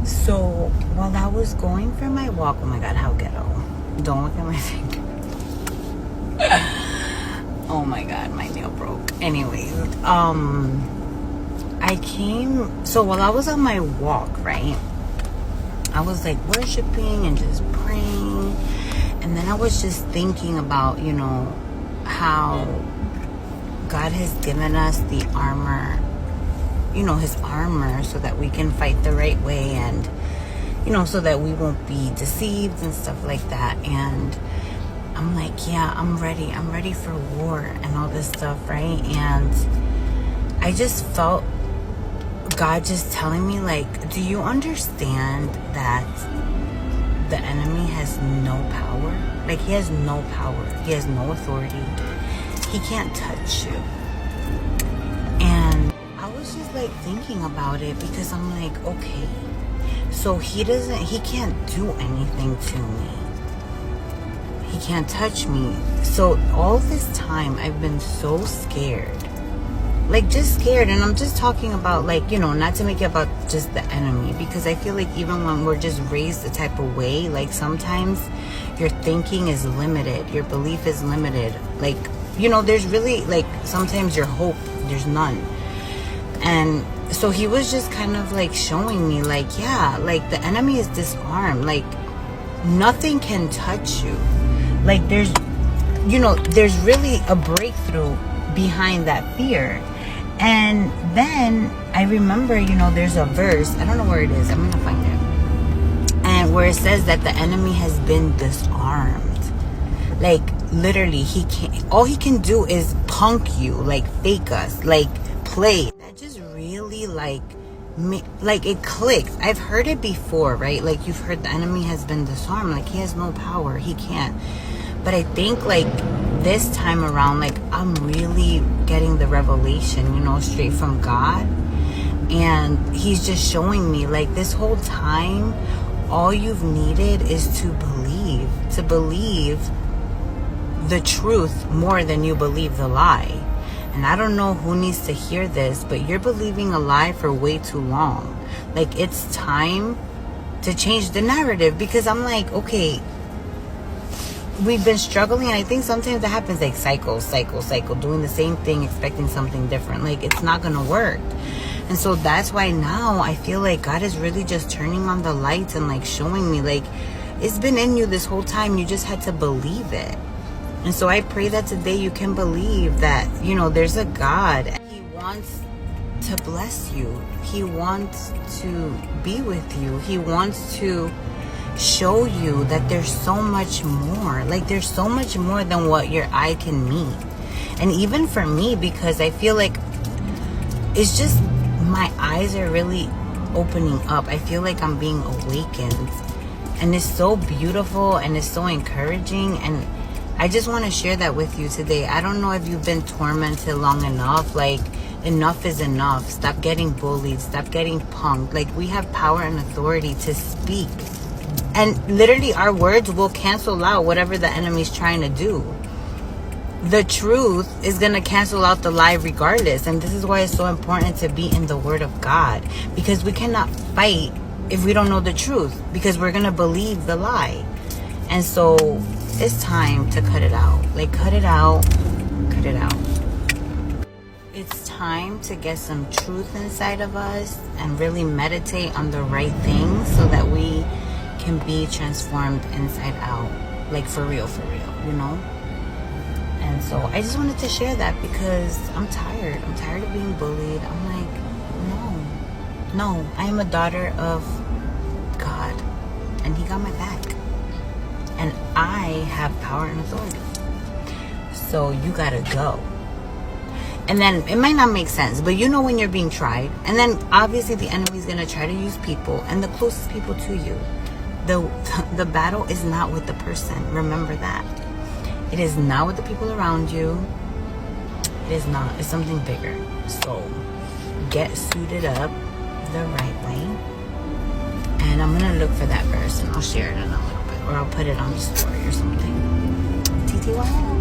So while I was going for my walk, oh my god, how ghetto. Don't look at my finger. Oh my god, my nail broke. Anyways, so while I was on my walk, right, I was like worshiping and just praying. And then I was just thinking about, how God has given us the armor, his armor, so that we can fight the right way and, so that we won't be deceived and stuff like that. And I'm like, yeah, I'm ready for war and all this stuff, right? And I just felt God just telling me, like, do you understand that the enemy has no power? Like, he has no power. He has no authority. He can't touch you. And I was just like thinking about it, because I'm like, okay, so he can't do anything to me. He can't touch me. So all this time I've been so scared. Like, just scared. And I'm just talking about, like, not to make it about just the enemy, because I feel like even when we're just raised a type of way, like, sometimes your thinking is limited, your belief is limited. Like, there's really, like, sometimes your hope, there's none. And so he was just kind of like showing me, like, yeah, like, the enemy is disarmed. Like, nothing can touch you. Like, there's really a breakthrough behind that fear. And then I remember, there's a verse, I don't know where it is, I'm gonna find it, and where it says that the enemy has been disarmed. Like, literally, all he can do is punk you, like, fake us, like, play. That just really, like, it clicks. I've heard it before, right? Like, you've heard the enemy has been disarmed, like, he has no power, he can't. But I think, like, this time around, like, I'm really getting the revelation, straight from God. And he's just showing me, like, this whole time, all you've needed is to believe the truth more than you believe the lie. And I don't know who needs to hear this, but you're believing a lie for way too long. Like, it's time to change the narrative, because I'm like, okay, we've been struggling, and I think sometimes that happens, like, cycle, doing the same thing, expecting something different. Like, it's not gonna work. And so that's why now I feel like God is really just turning on the lights and, like, showing me, like, it's been in you this whole time, you just had to believe it. And so I pray that today you can believe that, there's a God. He wants to bless you. He wants to be with you. He wants to show you that there's so much more. Like, there's so much more than what your eye can meet. And even for me, because I feel like it's just, my eyes are really opening up. I feel like I'm being awakened. And it's so beautiful and it's so encouraging. And I just want to share that with you today. I don't know if you've been tormented long enough. Like, enough is enough. Stop getting bullied. Stop getting punked. Like, we have power and authority to speak. And literally, our words will cancel out whatever the enemy's trying to do. The truth is going to cancel out the lie regardless. And this is why it's so important to be in the Word of God. Because we cannot fight if we don't know the truth. Because we're going to believe the lie. And so it's time to cut it out. Like, cut it out. Cut it out. It's time to get some truth inside of us and really meditate on the right things so that we can be transformed inside out. Like, for real, And so I just wanted to share that, because I'm tired. I'm tired of being bullied. I'm like, no, I am a daughter of God, and he got my back. And I have power and authority. So you gotta go. And then it might not make sense, but when you're being tried. And then obviously the enemy's gonna try to use people, and the closest people to you. The battle is not with the person. Remember that. It is not with the people around you. It is not. It's something bigger. So get suited up the right way. And I'm going to look for that verse, and I'll share it in a little bit. Or I'll put it on the story or something. TTY.